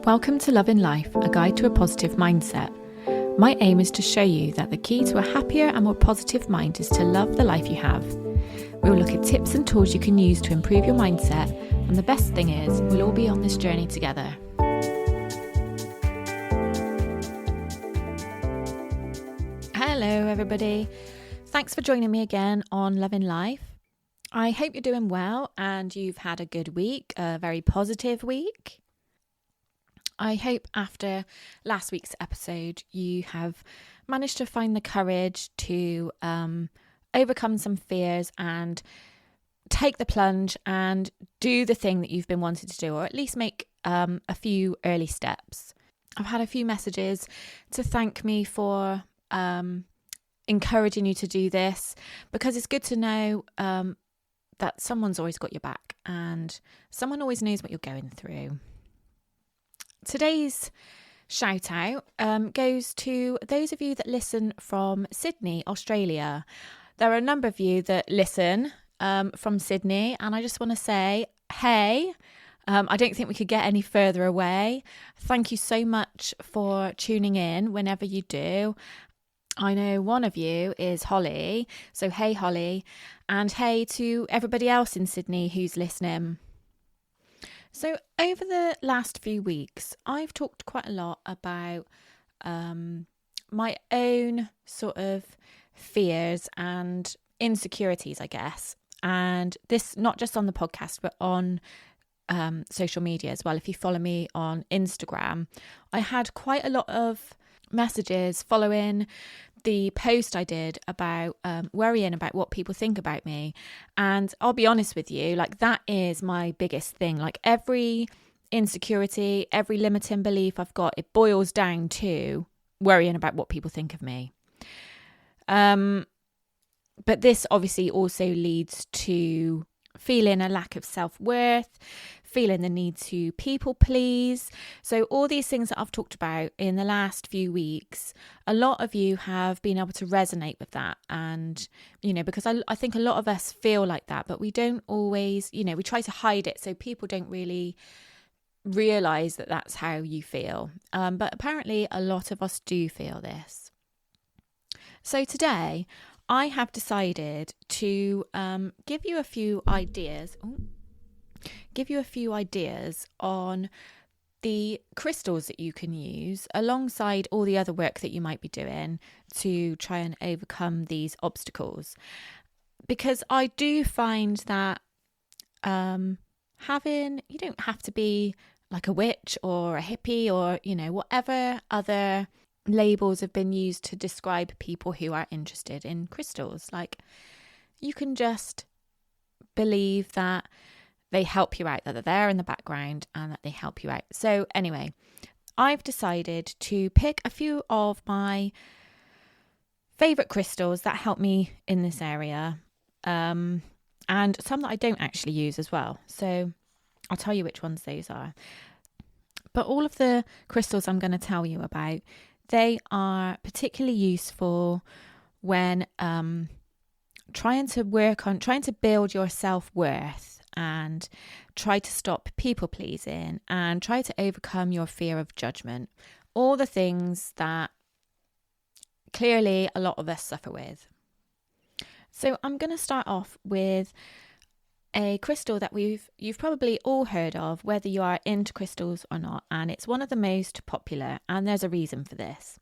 Welcome to Love in Life, a guide to a positive mindset. My aim is to show you that the key to a happier and more positive mind is to love the life you have. We will look at tips and tools you can use to improve your mindset, and the best thing is, we'll all be on this journey together. Hello everybody, thanks for joining me again on Love in Life. I hope you're doing well and you've had a good week, a very positive week. I hope after last week's episode you have managed to find the courage to overcome some fears and take the plunge and do the thing that you've been wanting to do, or at least make a few early steps. I've had a few messages to thank me for encouraging you to do this, because it's good to know that someone's always got your back and someone always knows what you're going through. Today's shout out goes to those of you that listen from Sydney, Australia. There are a number of you that listen from Sydney, and I just want to say, hey, I don't think we could get any further away. Thank you so much for tuning in whenever you do. I know one of you is Holly, so hey Holly, and hey to everybody else in Sydney who's listening. So over the last few weeks, I've talked quite a lot about my own sort of fears and insecurities, I guess. And this not just on the podcast, but on social media as well. If you follow me on Instagram, I had quite a lot of messages following the post I did about worrying about what people think about me. And I'll be honest with you, like, that is my biggest thing. Like, every insecurity, every limiting belief I've got, it boils down to worrying about what people think of me. But this obviously also leads to feeling a lack of self-worth, feeling the need to people please. So all these things that I've talked about in the last few weeks, a lot of you have been able to resonate with that. And, you know, because I think a lot of us feel like that, but we don't always, you know, we try to hide it so people don't really realise that that's how you feel. But apparently a lot of us do feel this. So today I have decided to give you a few ideas on the crystals that you can use alongside all the other work that you might be doing to try and overcome these obstacles. Because I do find that you don't have to be like a witch or a hippie or, you know, whatever other labels have been used to describe people who are interested in crystals. Like, you can just believe that they help you out, that they're there in the background and that they help you out. So anyway, I've decided to pick a few of my favourite crystals that help me in this area, and some that I don't actually use as well. So I'll tell you which ones those are. But all of the crystals I'm going to tell you about, they are particularly useful when trying to build your self-worth and try to stop people pleasing and try to overcome your fear of judgment. All the things that clearly a lot of us suffer with. So I'm going to start off with a crystal that you've probably all heard of, whether you are into crystals or not, and it's one of the most popular, and there's a reason for this.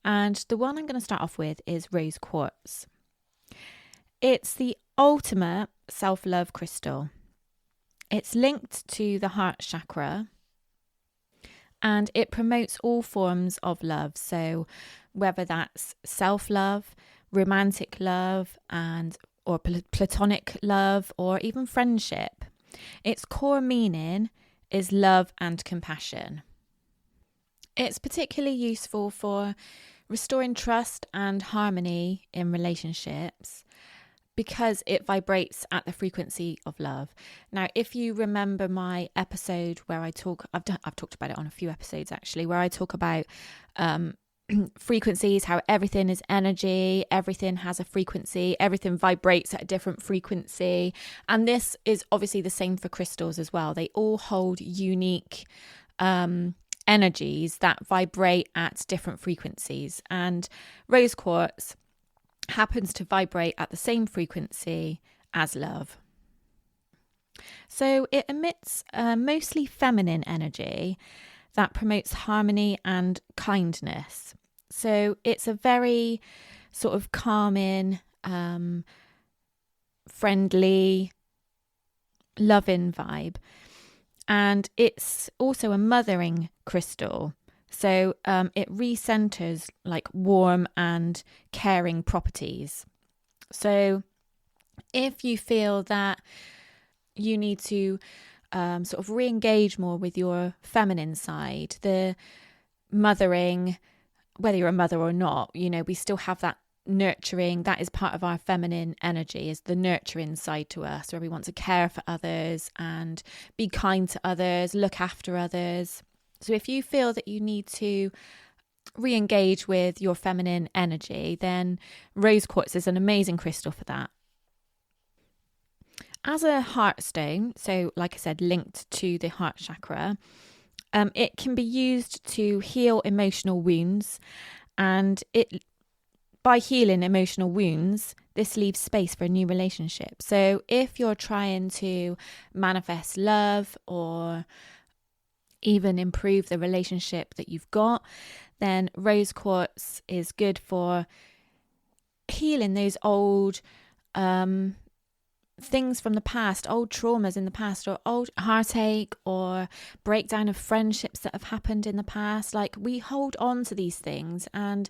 And the one I'm going to start off with is rose quartz. It's the ultimate self-love crystal. It's linked to the heart chakra, and it promotes all forms of love. So whether that's self-love, romantic love, or platonic love, or even friendship. Its core meaning is love and compassion. It's particularly useful for restoring trust and harmony in relationships because it vibrates at the frequency of love. Now, if you remember my episode where I've talked about it on a few episodes actually, where I talk about frequencies, how everything is energy, everything has a frequency, everything vibrates at a different frequency. And this is obviously the same for crystals as well. They all hold unique energies that vibrate at different frequencies, and rose quartz happens to vibrate at the same frequency as love. So it emits a mostly feminine energy that promotes harmony and kindness. So it's a very sort of calming, friendly, loving vibe. And it's also a mothering crystal. So it recenters like warm and caring properties. So if you feel that you need to sort of re-engage more with your feminine side, the mothering, whether you're a mother or not, we still have that nurturing. That is part of our feminine energy, is the nurturing side to us, where we want to care for others and be kind to others, look after others. So if you feel that you need to re-engage with your feminine energy, then rose quartz is an amazing crystal for that. As a heart stone, so like I said, linked to the heart chakra, it can be used to heal emotional wounds, and by healing emotional wounds, this leaves space for a new relationship. So if you're trying to manifest love or even improve the relationship that you've got, then rose quartz is good for healing those old things from the past, old traumas in the past, or old heartache or breakdown of friendships that have happened in the past. Like, we hold on to these things and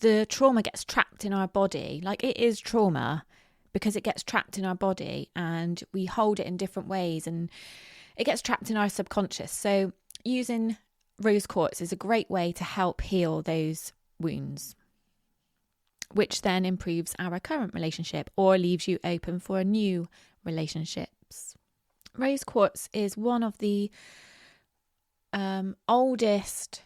the trauma gets trapped in our body. Like, it is trauma because it gets trapped in our body and we hold it in different ways and it gets trapped in our subconscious. So using rose quartz is a great way to help heal those wounds, which then improves our current relationship or leaves you open for new relationships. Rose quartz is one of the oldest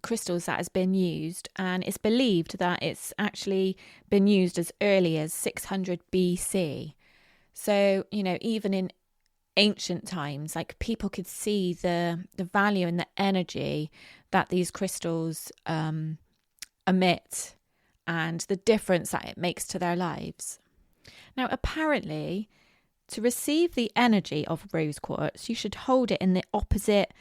crystals that has been used, and it's believed that it's actually been used as early as 600 BC. So, even in ancient times, like, people could see the value and the energy that these crystals emit and the difference that it makes to their lives. Now, apparently, to receive the energy of rose quartz, you should hold it in the opposite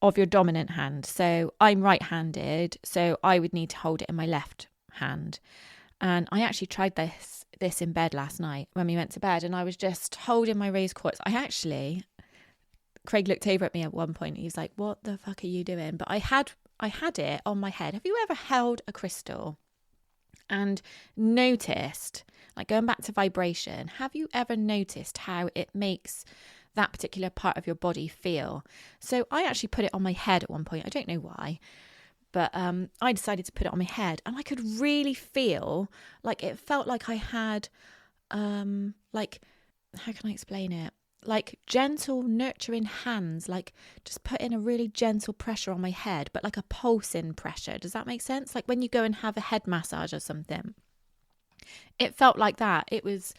of your dominant hand. So I'm right-handed, so I would need to hold it in my left hand. And I actually tried this in bed last night when we went to bed, and I was just holding my rose quartz. Craig looked over at me at one point. He was like, "What the fuck are you doing?" But I had it on my head. Have you ever held a crystal and noticed, like, going back to vibration, have you ever noticed how it makes that particular part of your body feel? So I actually put it on my head at one point. I don't know why, but I decided to put it on my head, and I could really feel, like, it felt like I had like, how can I explain it? Like, gentle, nurturing hands, like just putting a really gentle pressure on my head, but like a pulsing pressure. Does that make sense? Like when you go and have a head massage or something. It felt like that. It was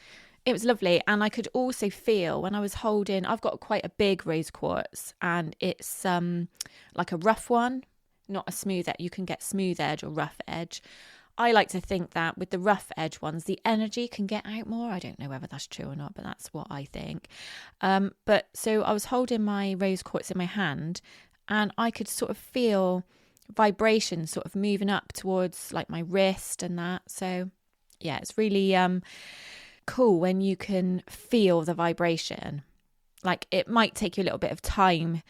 lovely. And I could also feel when I was holding, I've got quite a big rose quartz, and it's like a rough one, not a smooth edge. You can get smooth edge or rough edge. I like to think that with the rough edge ones, the energy can get out more. I don't know whether that's true or not, but that's what I think. But so I was holding my rose quartz in my hand, and I could sort of feel vibration sort of moving up towards like my wrist and that. So yeah, it's really cool when you can feel the vibration. Like, it might take you a little bit of time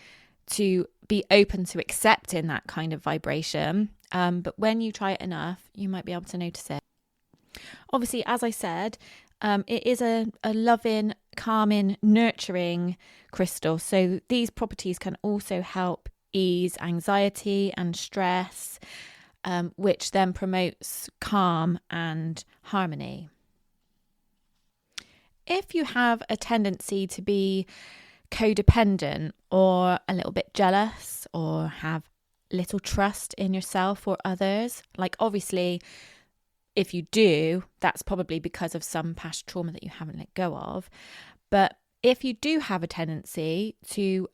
to be open to accepting that kind of vibration. But when you try it enough, you might be able to notice it. Obviously, as I said, it is a loving, calming, nurturing crystal. So these properties can also help ease anxiety and stress, which then promotes calm and harmony. If you have a tendency to be codependent or a little bit jealous or have little trust in yourself or others, like, obviously if you do, that's probably because of some past trauma that you haven't let go of. But if you do have a tendency to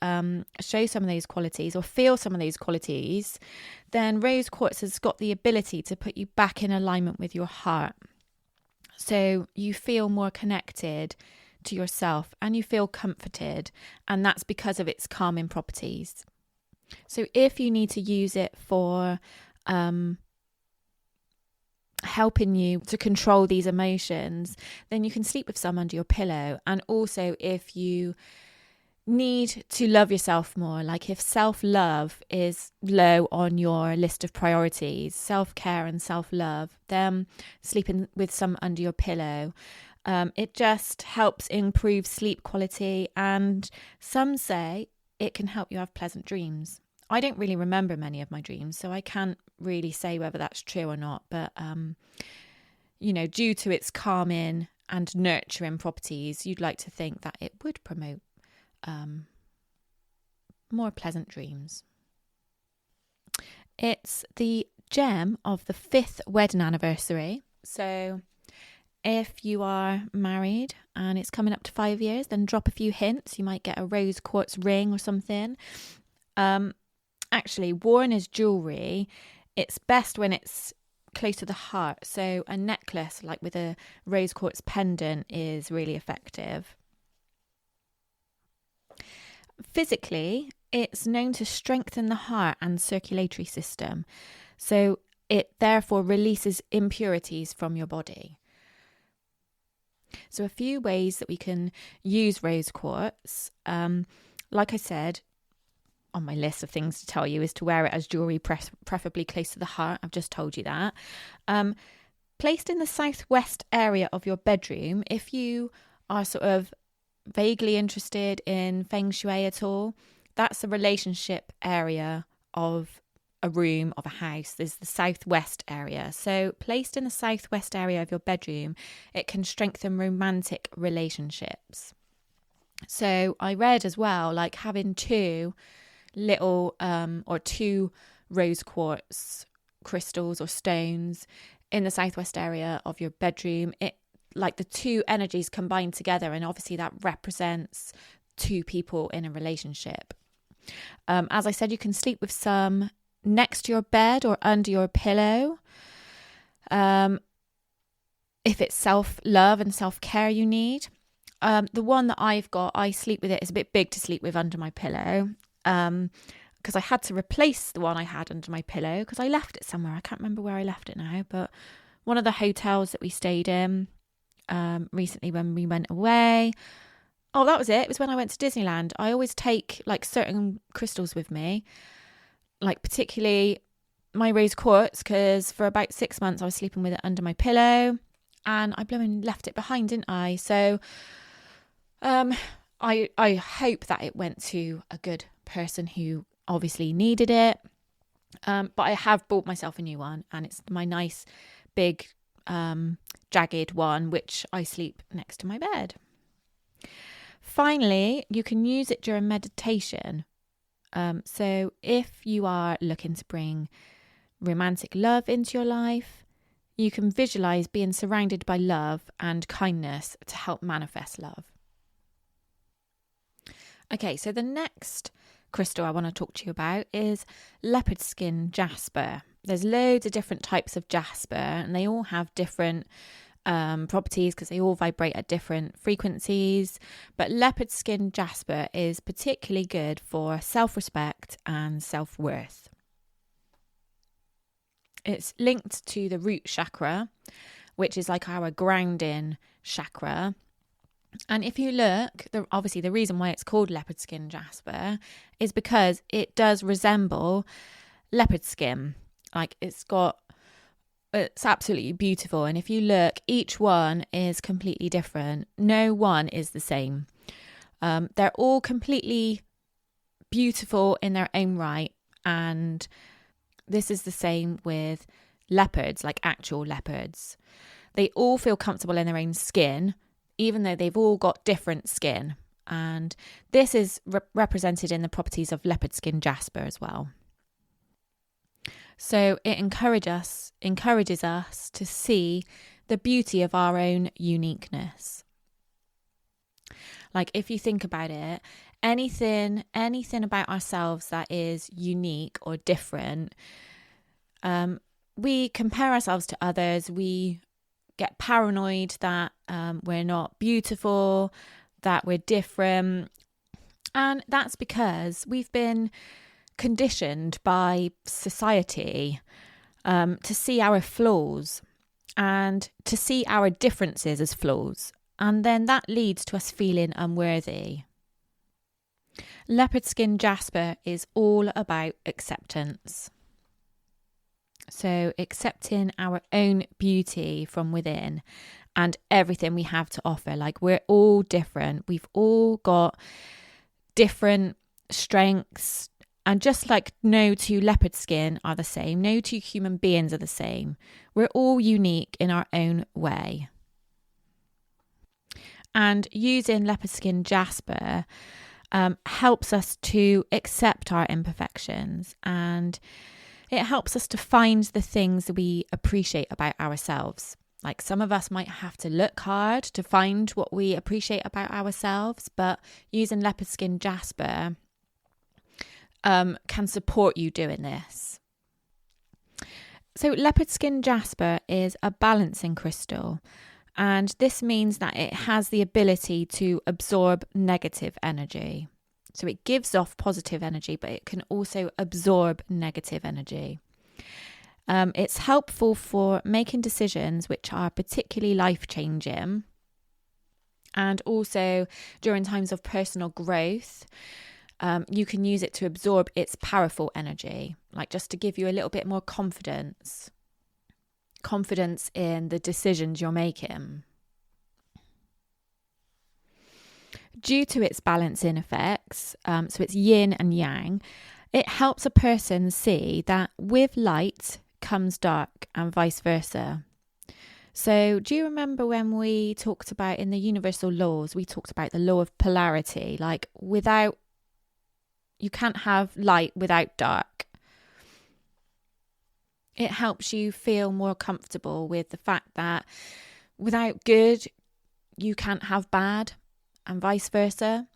show some of those qualities or feel some of those qualities, then rose quartz has got the ability to put you back in alignment with your heart. So you feel more connected to yourself and you feel comforted, and that's because of its calming properties. So if you need to use it for helping you to control these emotions, then you can sleep with some under your pillow. And also if you need to love yourself more, like if self-love is low on your list of priorities, self-care and self-love, then sleeping with some under your pillow, it just helps improve sleep quality, and some say it can help you have pleasant dreams. I don't really remember many of my dreams, so I can't really say whether that's true or not. But, due to its calming and nurturing properties, you'd like to think that it would promote more pleasant dreams. It's the gem of the 5th wedding anniversary. So if you are married and it's coming up to 5 years, then drop a few hints. You might get a rose quartz ring or something. Actually, worn as jewellery, it's best when it's close to the heart. So a necklace like with a rose quartz pendant is really effective. Physically, it's known to strengthen the heart and circulatory system. So it therefore releases impurities from your body. So a few ways that we can use rose quartz. Like I said, on my list of things to tell you is to wear it as jewellery, preferably close to the heart. I've just told you that. Placed in the southwest area of your bedroom, if you are sort of vaguely interested in feng shui at all, that's a relationship area of a room, of a house. There's the southwest area. So placed in the southwest area of your bedroom, it can strengthen romantic relationships. So I read as well, like having two little or two rose quartz crystals or stones in the southwest area of your bedroom, it like the two energies combined together, and obviously that represents two people in a relationship. As I said, you can sleep with some next to your bed or under your pillow. If it's self-love and self-care you need. The one that I've got, I sleep with it. It's a bit big to sleep with under my pillow. Because I had to replace the one I had under my pillow because I left it somewhere. I can't remember where I left it now, but one of the hotels that we stayed in recently when we went away. Oh, that was it. It was when I went to Disneyland. I always take like certain crystals with me, like particularly my rose quartz, because for about 6 months I was sleeping with it under my pillow and I blooming left it behind, didn't I? So I hope that it went to a good person who obviously needed it. But I have bought myself a new one, and it's my nice big jagged one, which I sleep next to my bed. Finally, you can use it during meditation. So if you are looking to bring romantic love into your life, you can visualize being surrounded by love and kindness to help manifest love. Okay, so the next crystal I want to talk to you about is Leopardskin Jasper. There's loads of different types of jasper, and they all have different properties because they all vibrate at different frequencies. But Leopardskin Jasper is particularly good for self-respect and self-worth. It's linked to the root chakra, which is like our grounding chakra. And if you look, obviously the reason why it's called Leopardskin Jasper is because it does resemble leopard skin. Like it's absolutely beautiful. And if you look, each one is completely different. No one is the same. They're all completely beautiful in their own right. And this is the same with leopards, like actual leopards. They all feel comfortable in their own skin, even though they've all got different skin. And this is represented in the properties of Leopardskin Jasper as well. So it encourages us to see the beauty of our own uniqueness. Like, if you think about it, anything about ourselves that is unique or different, we compare ourselves to others. We get paranoid that we're not beautiful, that we're different. And that's because we've been conditioned by society to see our flaws and to see our differences as flaws. And then that leads to us feeling unworthy. Leopardskin Jasper is all about acceptance. So accepting our own beauty from within and everything we have to offer. Like, we're all different. We've all got different strengths. And just like no two leopard skin are the same, no two human beings are the same. We're all unique in our own way. And using Leopardskin Jasper helps us to accept our imperfections, and it helps us to find the things that we appreciate about ourselves. Like, some of us might have to look hard to find what we appreciate about ourselves, but using Leopardskin Jasper can support you doing this. So Leopardskin Jasper is a balancing crystal, and this means that it has the ability to absorb negative energy. So it gives off positive energy, but it can also absorb negative energy. It's helpful for making decisions which are particularly life-changing, and also during times of personal growth. You can use it to absorb its powerful energy, like just to give you a little bit more confidence in the decisions you're making. Due to its balancing effects, so it's yin and yang, it helps a person see that with light comes dark and vice versa. So do you remember when we talked about in the universal laws, we talked about the law of polarity, like you can't have light without dark. It helps you feel more comfortable with the fact that without good, you can't have bad, and vice versa.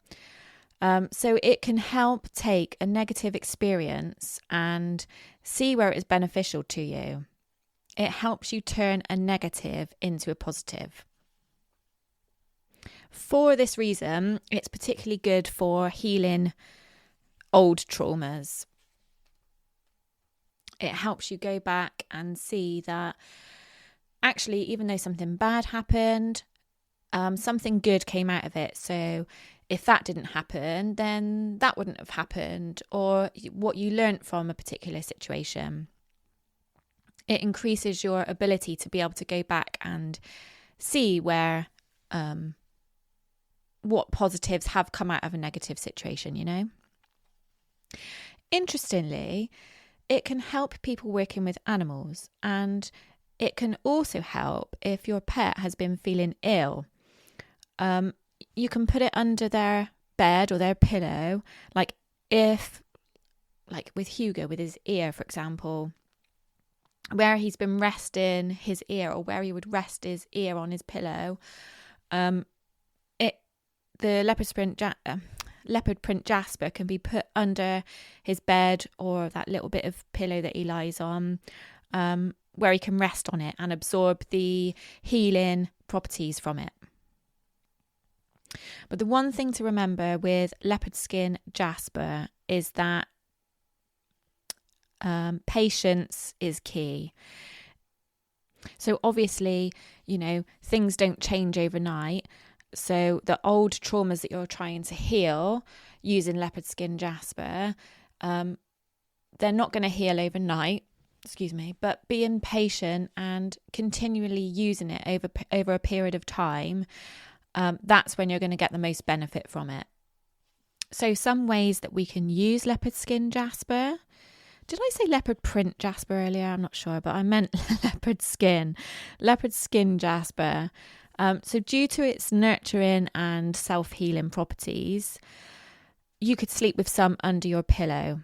So it can help take a negative experience and see where it is beneficial to you. It helps you turn a negative into a positive. For this reason, it's particularly good for healing old traumas. It helps you go back and see that actually, even though something bad happened, something good came out of it. So if that didn't happen, then that wouldn't have happened, or what you learnt from a particular situation. It increases your ability to be able to go back and see where what positives have come out of a negative situation, you know. Interestingly, it can help people working with animals, and it can also help if your pet has been feeling ill. You can put it under their bed or their pillow, like with Hugo, with his ear, for example, where he's been resting his ear, or where he would rest his ear on his pillow. The leopard print Jasper can be put under his bed, or that little bit of pillow that he lies on, where he can rest on it and absorb the healing properties from it. But the one thing to remember with Leopardskin Jasper is that patience is key. So obviously, you know, things don't change overnight. So the old traumas that you're trying to heal using Leopardskin Jasper, they're not going to heal overnight, but being patient and continually using it over a period of time, that's when you're going to get the most benefit from it. So some ways that we can use Leopardskin Jasper. Did I say leopard print Jasper earlier? I'm not sure, but I meant Leopardskin Jasper. So due to its nurturing and self-healing properties, you could sleep with some under your pillow.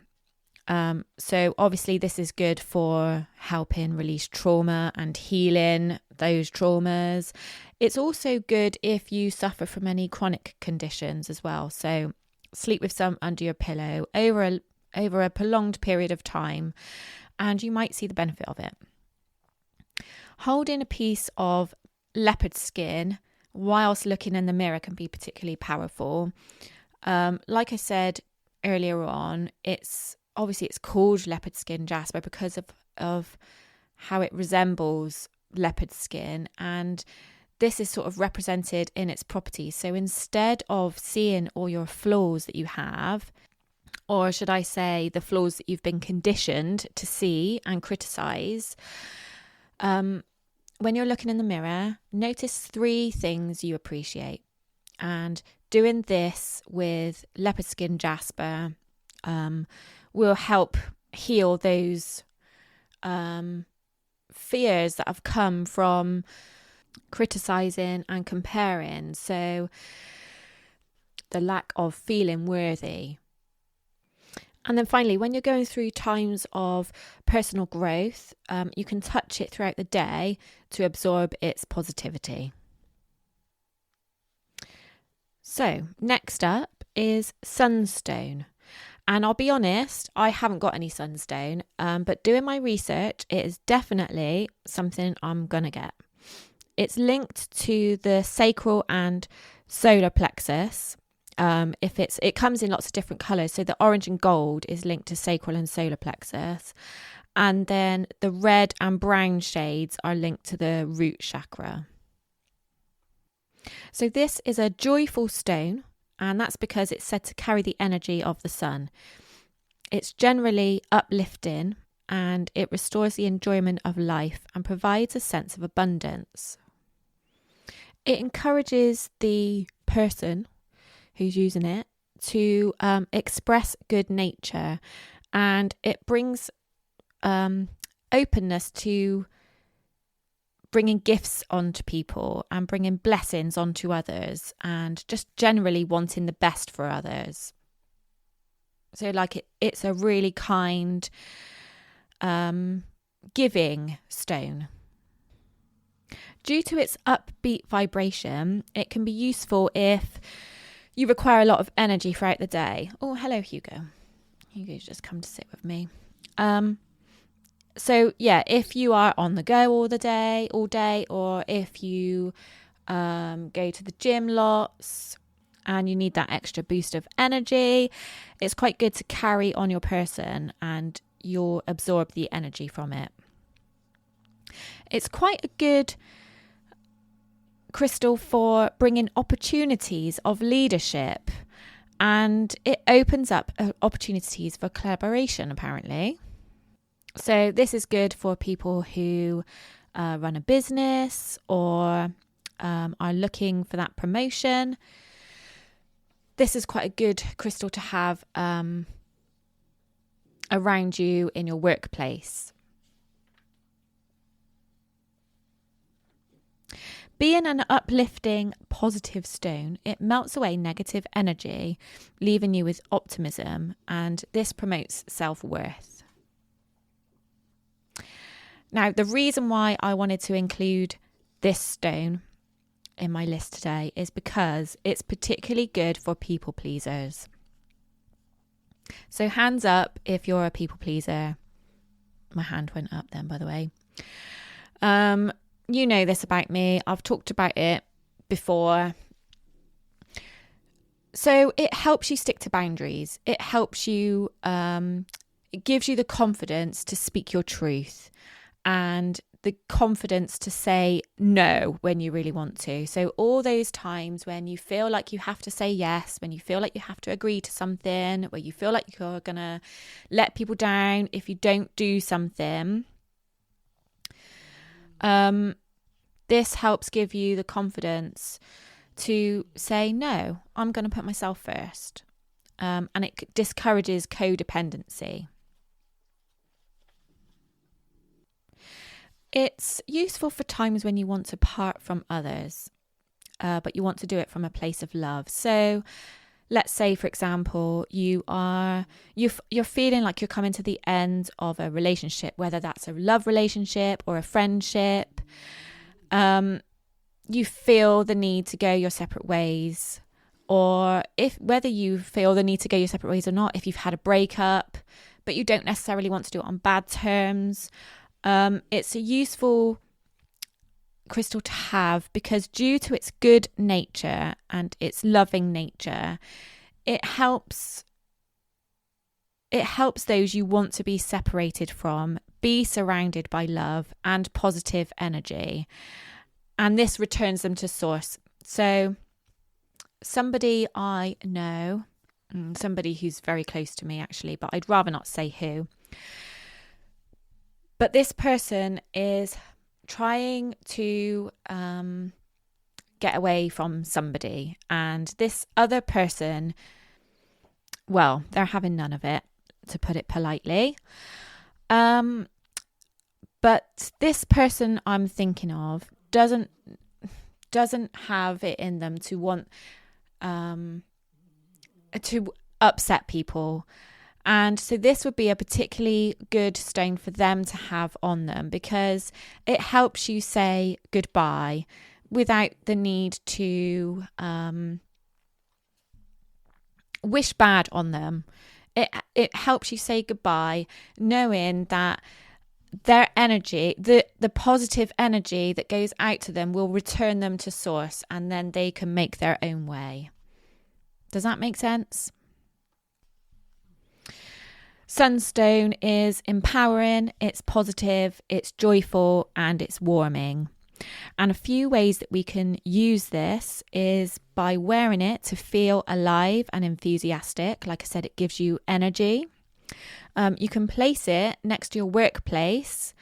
So obviously this is good for helping release trauma and healing those traumas. It's also good if you suffer from any chronic conditions as well. So sleep with some under your pillow over a prolonged period of time, and you might see the benefit of it. Holding a piece of leopard skin whilst looking in the mirror can be particularly powerful. Like I said earlier on, it's called Leopardskin Jasper because of how it resembles leopard skin, and this is sort of represented in its properties. So instead of seeing all your flaws that you have, or should I say the flaws that you've been conditioned to see and criticize, when you're looking in the mirror, notice 3 things you appreciate. And doing this with Leopardskin Jasper will help heal those fears that have come from criticizing and comparing. So the lack of feeling worthy. And then finally, when you're going through times of personal growth, you can touch it throughout the day to absorb its positivity. So next up is Sunstone. And I'll be honest, I haven't got any Sunstone, but doing my research, it is definitely something I'm going to get. It's linked to the sacral and solar plexus. It comes in lots of different colours. So the orange and gold is linked to sacral and solar plexus. And then the red and brown shades are linked to the root chakra. So this is a joyful stone, and that's because it's said to carry the energy of the sun. It's generally uplifting, and it restores the enjoyment of life and provides a sense of abundance. It encourages the person who's using it to express good nature, and it brings openness to bringing gifts onto people and bringing blessings onto others, and just generally wanting the best for others. So it's a really kind giving stone. Due to its upbeat vibration, it can be useful if you require a lot of energy throughout the day. Oh, hello, Hugo. Hugo's just come to sit with me. So yeah, if you are on the go all day, or if you go to the gym lots and you need that extra boost of energy, it's quite good to carry on your person and you'll absorb the energy from it. It's quite a good crystal for bringing opportunities of leadership, and it opens up opportunities for collaboration, apparently. So this is good for people who run a business or are looking for that promotion. This is quite a good crystal to have around you in your workplace. Being an uplifting, positive stone, it melts away negative energy, leaving you with optimism, and this promotes self-worth. Now, the reason why I wanted to include this stone in my list today is because it's particularly good for people pleasers. So hands up if you're a people pleaser. My hand went up then, by the way. You know this about me. I've talked about it before. So it helps you stick to boundaries. It helps you, it gives you the confidence to speak your truth and the confidence to say no when you really want to. So all those times when you feel like you have to say yes, when you feel like you have to agree to something, where you feel like you're going to let people down if you don't do something, this helps give you the confidence to say, no, I'm going to put myself first. And it discourages codependency. It's useful for times when you want to part from others, but you want to do it from a place of love. So let's say, for example, you're feeling like you're coming to the end of a relationship, whether that's a love relationship or a friendship. You feel the need to go your separate ways, or whether you feel the need to go your separate ways or not, if you've had a breakup, but you don't necessarily want to do it on bad terms, it's a useful crystal to have, because due to its good nature and its loving nature, it helps those you want to be separated from be surrounded by love and positive energy, and this returns them to source. So somebody I know, somebody who's very close to me actually, but I'd rather not say who, but this person is trying to get away from somebody, and this other person, well, they're having none of it, to put it politely. But this person I'm thinking of doesn't have it in them to want to upset people. And so this would be a particularly good stone for them to have on them, because it helps you say goodbye without the need to wish bad on them. It helps you say goodbye knowing that their energy, the positive energy that goes out to them, will return them to source, and then they can make their own way. Does that make sense? Sunstone is empowering, it's positive, it's joyful, and it's warming. And a few ways that we can use this is by wearing it to feel alive and enthusiastic. Like I said, it gives you energy. You can place it next to your workplace.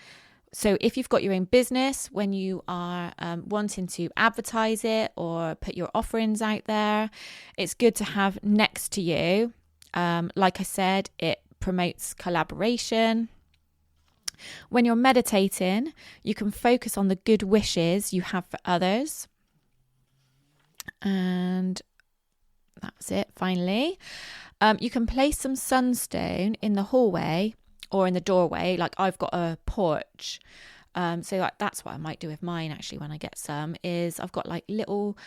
So if you've got your own business, when you are wanting to advertise it or put your offerings out there, it's good to have next to you. Like I said, it promotes collaboration. When you're meditating, you can focus on the good wishes you have for others. And that's it, finally. You can place some sunstone in the hallway or in the doorway. Like I've got a porch. So that's what I might do with mine actually when I get some, is I've got like little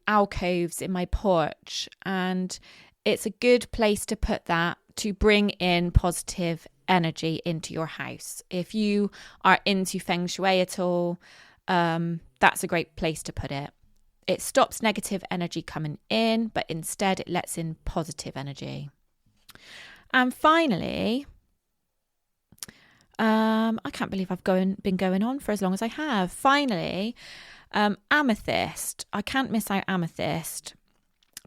alcoves in my porch, and it's a good place to put that to bring in positive energy into your house. If you are into feng shui at all, that's a great place to put it. It stops negative energy coming in, but instead it lets in positive energy. And finally, I can't believe I've been going on for as long as I have. Finally, amethyst. I can't miss out amethyst,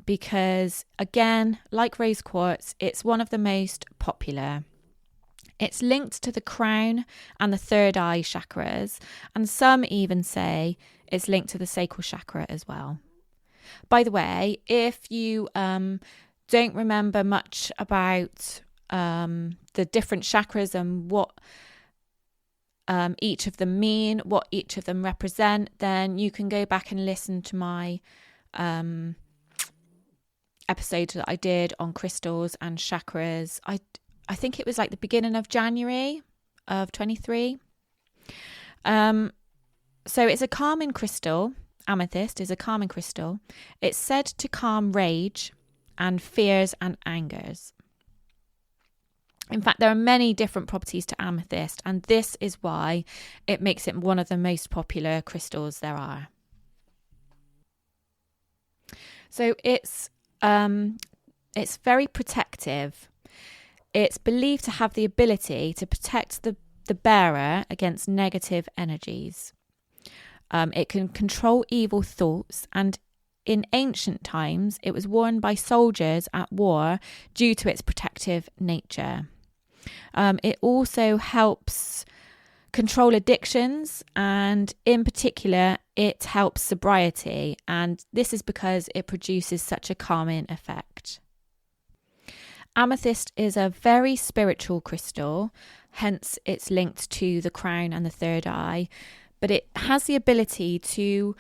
because again, like rose quartz, it's one of the most popular. It's linked to the crown and the third eye chakras, and some even say it's linked to the sacral chakra as well. By the way, if you don't remember much about the different chakras and what each of them mean, what each of them represent, then you can go back and listen to my episode that I did on crystals and chakras. I think it was like the beginning of January of 23. So it's a calming crystal. Amethyst is a calming crystal. It's said to calm rage and fears and angers. In fact, there are many different properties to amethyst, and this is why it makes it one of the most popular crystals there are. So it's very protective. It's believed to have the ability to protect the bearer against negative energies. It can control evil thoughts, and in ancient times, it was worn by soldiers at war due to its protective nature. It also helps control addictions, and in particular, it helps sobriety, and this is because it produces such a calming effect. Amethyst is a very spiritual crystal, hence it's linked to the crown and the third eye, but it has the ability to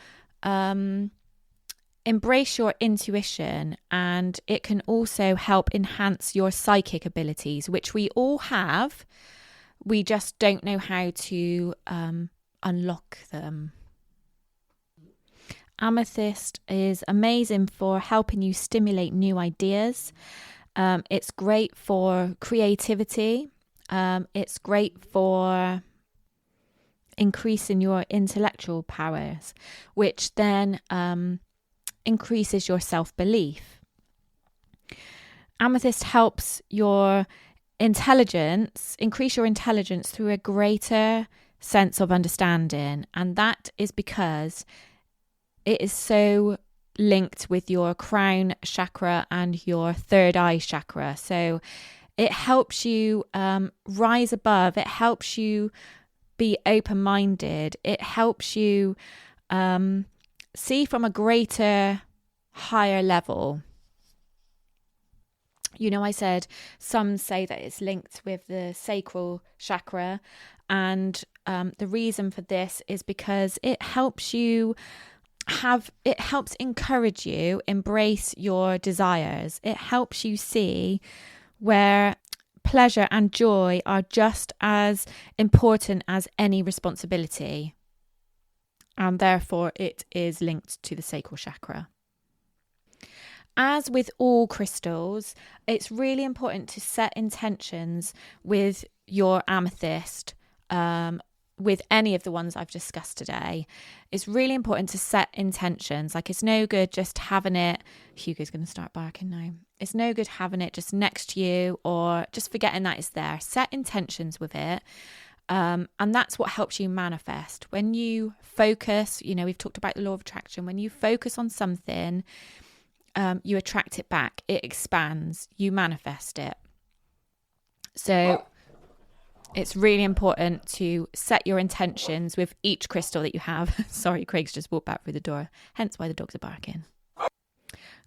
embrace your intuition, and it can also help enhance your psychic abilities, which we all have. We just don't know how to unlock them. Amethyst is amazing for helping you stimulate new ideas. It's great for creativity. It's great for increasing your intellectual powers, which then increases your self-belief. Amethyst helps your intelligence, increase your intelligence through a greater sense of understanding. And that is because it is so linked with your crown chakra and your third eye chakra. So it helps you rise above. It helps you be open-minded. It helps you see from a greater, higher level. You know, I said some say that it's linked with the sacral chakra, and the reason for this is because it helps encourage you, embrace your desires. It helps you see where pleasure and joy are just as important as any responsibility. And therefore it is linked to the sacral chakra. As with all crystals, it's really important to set intentions with your amethyst, with any of the ones I've discussed today. It's really important to set intentions. Like, it's no good just having it. Hugo's going to start barking now. It's no good having it just next to you or just forgetting that it's there. Set intentions with it. And that's what helps you manifest. When you focus, you know, we've talked about the law of attraction. When you focus on something, you attract it back. It expands. You manifest it. So it's really important to set your intentions with each crystal that you have. Sorry, Craig's just walked back through the door, hence why the dogs are barking.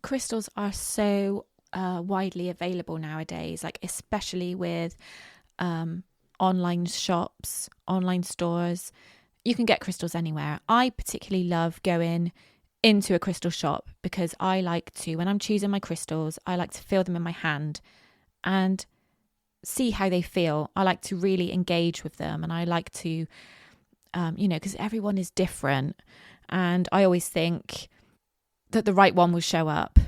Crystals are so widely available nowadays, like especially with online shops, online stores. You can get crystals anywhere. I particularly love going into a crystal shop because I like to, when I'm choosing my crystals, I like to feel them in my hand and see how they feel. I like to really engage with them, and I like to, because everyone is different, and I always think that the right one will show up.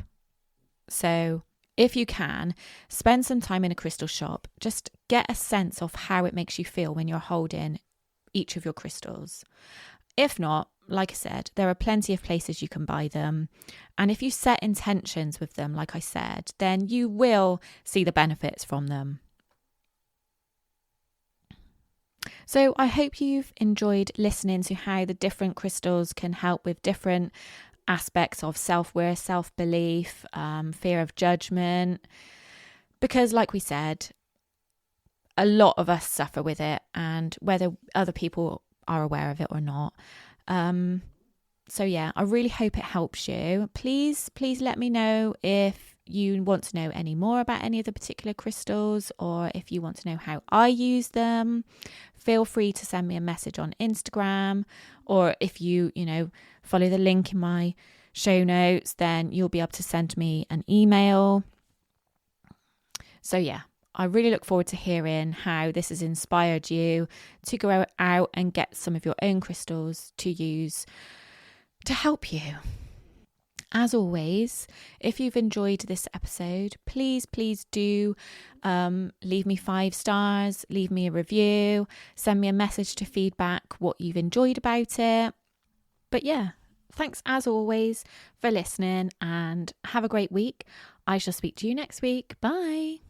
So if you can, spend some time in a crystal shop. Just get a sense of how it makes you feel when you're holding each of your crystals. If not, like I said, there are plenty of places you can buy them. And if you set intentions with them, like I said, then you will see the benefits from them. So I hope you've enjoyed listening to how the different crystals can help with different aspects of self-worth, self-belief, fear of judgment. Because like we said, a lot of us suffer with it, and whether other people are aware of it or not. So yeah, I really hope it helps you. Please let me know if you want to know any more about any of the particular crystals, or if you want to know how I use them. Feel free to send me a message on Instagram, or if you follow the link in my show notes, then you'll be able to send me an email. So yeah, I really look forward to hearing how this has inspired you to go out and get some of your own crystals to use to help you. As always, if you've enjoyed this episode, please do leave me 5 stars, leave me a review, send me a message to feedback what you've enjoyed about it. But yeah, thanks as always for listening, and have a great week. I shall speak to you next week. Bye.